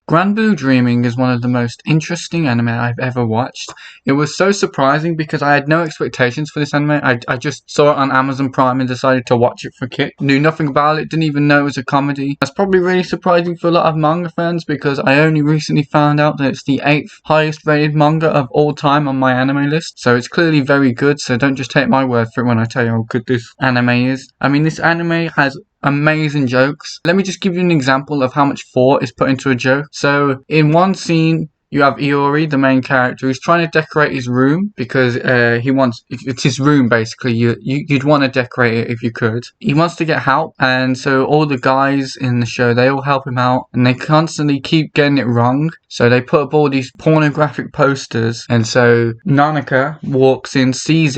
Grand Blue Dreaming is one of the most interesting anime I've ever watched. It was so surprising because I had no expectations for this anime. I just saw it on Amazon Prime and decided to watch it for kick. Knew nothing about it, didn't even know it was a comedy. That's probably really surprising for a lot of manga fans because I only recently found out that it's the 8th highest rated manga of all time on my anime list. So it's clearly very good, so don't just take my word for it when I tell you how good this anime is. I mean, this anime has amazing jokes. Let me just give you an example of how much thought is put into a joke. So in one scene, you have Iori, the main character, who's trying to decorate his room because he wants, it's his room basically, you'd want to decorate it if you could. He wants to get help, and so all the guys in the show, they all help him out, and they constantly keep getting it wrong. So they put up all these pornographic posters, and so Nanaka walks in, sees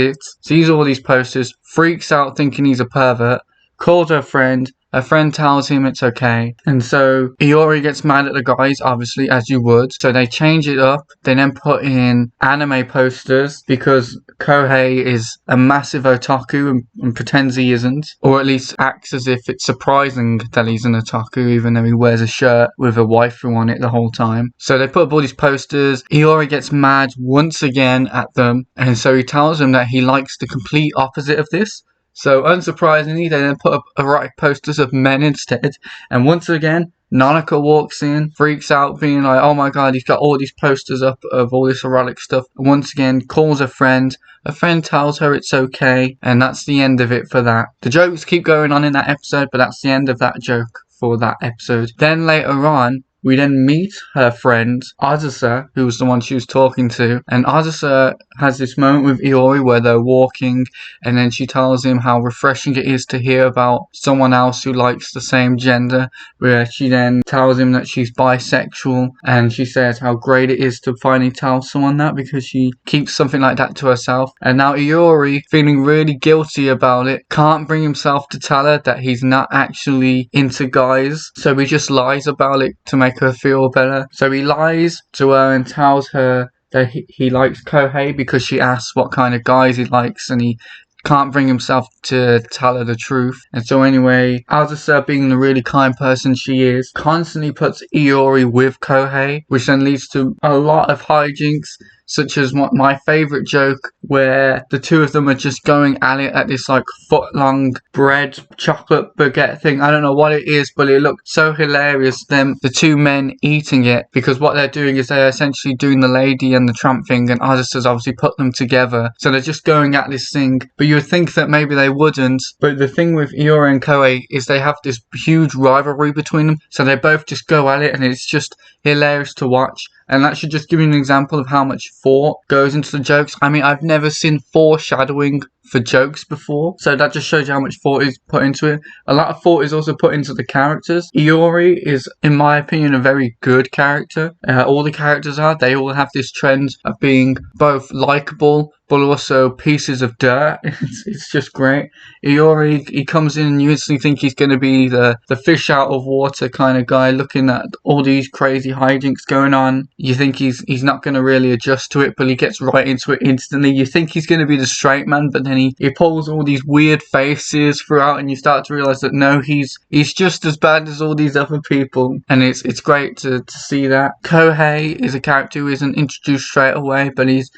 all these posters, freaks out thinking he's a pervert, calls her friend tells him it's okay, and so Iori gets mad at the guys, obviously, as you would, so they change it up. They then put in anime posters because Kohei is a massive otaku and pretends he isn't, or at least acts as if it's surprising that he's an otaku even though he wears a shirt with a waifu on it the whole time. So they put up all these posters. Iori gets mad once again at them, and so he tells them that he likes the complete opposite of this. So unsurprisingly, they then put up erotic posters of men instead. And once again, Nanaka walks in, freaks out, being like, oh my god, he's got all these posters up of all this erotic stuff. And once again, calls a friend. A friend tells her it's okay. And that's the end of it for that. The jokes keep going on in that episode, but that's the end of that joke for that episode. Then later on, we then meet her friend, Azusa, who was the one she was talking to. And Azusa has this moment with Iori where they're walking, and then she tells him how refreshing it is to hear about someone else who likes the same gender, where she then tells him that she's bisexual, and she says how great it is to finally tell someone that because she keeps something like that to herself. And now Iori, feeling really guilty about it, can't bring himself to tell her that he's not actually into guys, so he just lies about it to make her feel better. So he lies to her and tells her that he likes Kohei because she asks what kind of guys he likes, and he can't bring himself to tell her the truth. And so anyway, Azusa, being the really kind person she is, constantly puts Iori with Kohei, which then leads to a lot of hijinks, such as my favourite joke where the two of them are just going at it at this like foot-long bread chocolate baguette thing. I don't know what it is, but it looked so hilarious, them, the two men eating it, because what they're doing is they're essentially doing the lady and the tramp thing, and Azusa's obviously put them together. So they're just going at this thing, but you would think that maybe they wouldn't. But the thing with Iori and Kohei is they have this huge rivalry between them, so they both just go at it, and it's just hilarious to watch. And that should just give you an example of how much thought goes into the jokes. I mean, I've never seen foreshadowing for jokes before, so that just shows you how much thought is put into it. A lot of thought is also put into the characters. Iori is, in my opinion, a very good character. All the characters are. They all have this trend of being both likable but also pieces of dirt. It's just great. Iori, he comes in and you instantly think he's going to be the fish out of water kind of guy, looking at all these crazy hijinks going on. You think he's not going to really adjust to it, but he gets right into it instantly. You think he's going to be the straight man, but then he pulls all these weird faces throughout, and you start to realize that no, he's just as bad as all these other people. And it's great to see that. Kohei is a character who isn't introduced straight away, but he's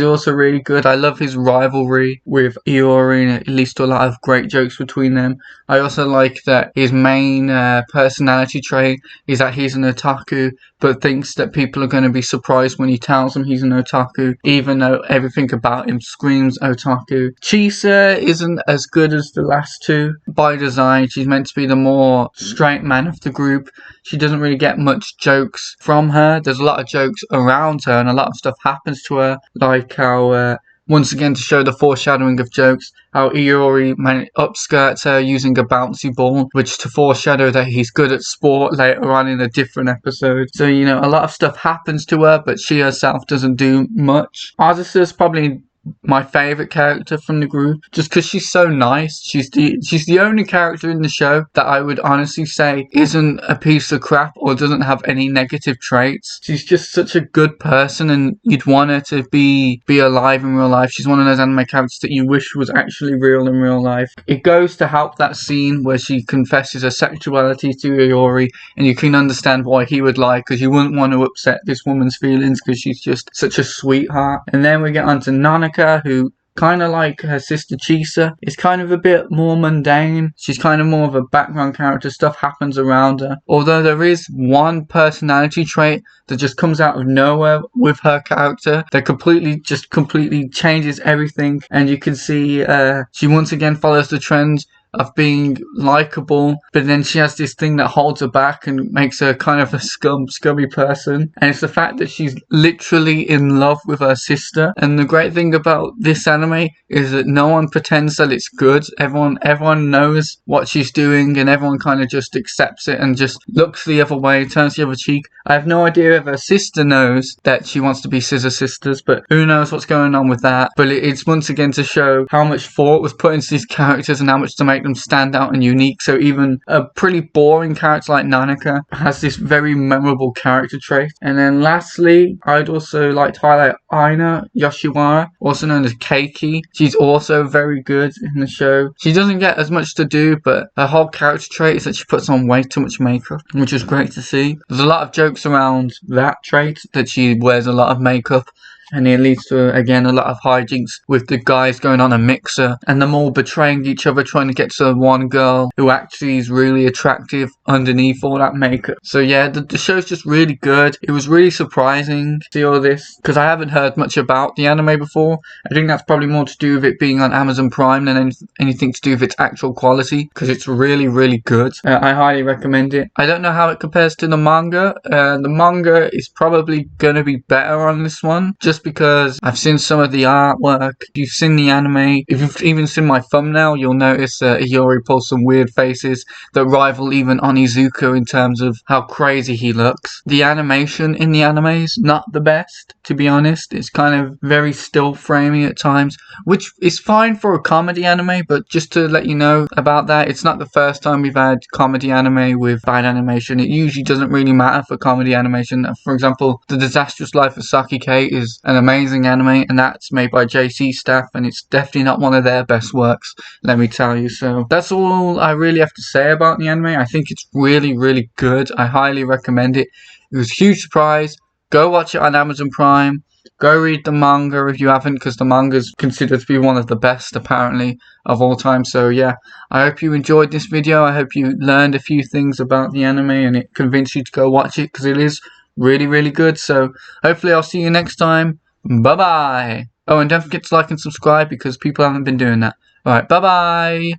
also really good. I love his rivalry with Iori, and it leads to a lot of great jokes between them. I also like that his main personality trait is that he's an otaku, but thinks that people are going to be surprised when he tells them he's an otaku, even though everything about him screams otaku. Chisa isn't as good as the last two by design. She's meant to be the more straight man of the group. She doesn't really get much jokes from her. There's a lot of jokes around her, and a lot of stuff happens to her, like how once again, to show the foreshadowing of jokes, how Iori upskirts her using a bouncy ball, which to foreshadow that he's good at sport later on in a different episode. So, you know, a lot of stuff happens to her, but she herself doesn't do much. Azusa's probably my favorite character from the group, just because she's so nice. She's the only character in the show that I would honestly say isn't a piece of crap or doesn't have any negative traits. She's just such a good person, and you'd want her to be alive in real life. She's one of those anime characters that you wish was actually real in real life. It goes to help that scene where she confesses her sexuality to Iori, and you can understand why he would lie, because you wouldn't want to upset this woman's feelings because she's just such a sweetheart. And then we get on to Nanaka, who, kind of like her sister Chisa, is kind of a bit more mundane. She's kind of more of a background character. Stuff happens around her. Although there is one personality trait that just comes out of nowhere with her character that completely changes everything. And you can see she once again follows the trends of being likable, but then she has this thing that holds her back and makes her kind of a scummy person. And it's the fact that she's literally in love with her sister. And the great thing about this anime is that no one pretends that it's good. Everyone knows what she's doing, and everyone kind of just accepts it and just looks the other way, turns the other cheek. I have no idea if her sister knows that she wants to be scissor sisters, but who knows what's going on with that. But it's once again to show how much thought was put into these characters and how much to make them stand out and unique. So even a pretty boring character like Nanaka has this very memorable character trait. And then lastly, I'd also like to highlight Aina Yoshiwara, also known as Keiki. She's also very good in the show. She doesn't get as much to do, but her whole character trait is that she puts on way too much makeup, which is great to see. There's a lot of jokes around that trait, that she wears a lot of makeup, and it leads to, again, a lot of hijinks with the guys going on a mixer and them all betraying each other, trying to get to one girl who actually is really attractive underneath all that makeup. So yeah, the show's just really good. It was really surprising to see all this, because I haven't heard much about the anime before. I think that's probably more to do with it being on Amazon Prime than anything to do with its actual quality, because it's really, really good. I highly recommend it. I don't know how it compares to the manga. The manga is probably going to be better on this one, just because I've seen some of the artwork. If you've seen the anime, if you've even seen my thumbnail, you'll notice Iori pulls some weird faces that rival even Onizuka in terms of how crazy he looks. The animation in the anime is not the best, to be honest. It's kind of very still framing at times, which is fine for a comedy anime, but just to let you know about that, it's not the first time we've had comedy anime with bad animation. It usually doesn't really matter for comedy animation. For example, The Disastrous Life of Saki Kate is an amazing anime, and that's made by JC staff, and it's definitely not one of their best works, let me tell you. So that's all I really have to say about the anime. I think it's really, really good. I highly recommend it. It was a huge surprise. Go watch it on Amazon Prime. Go read the manga if you haven't, because the manga is considered to be one of the best, apparently, of all time. So yeah, I hope you enjoyed this video. I hope you learned a few things about the anime and it convinced you to go watch it, because it is really, really good. So hopefully I'll see you next time. Bye bye. Oh, and don't forget to like and subscribe, because people haven't been doing that. Alright, bye bye.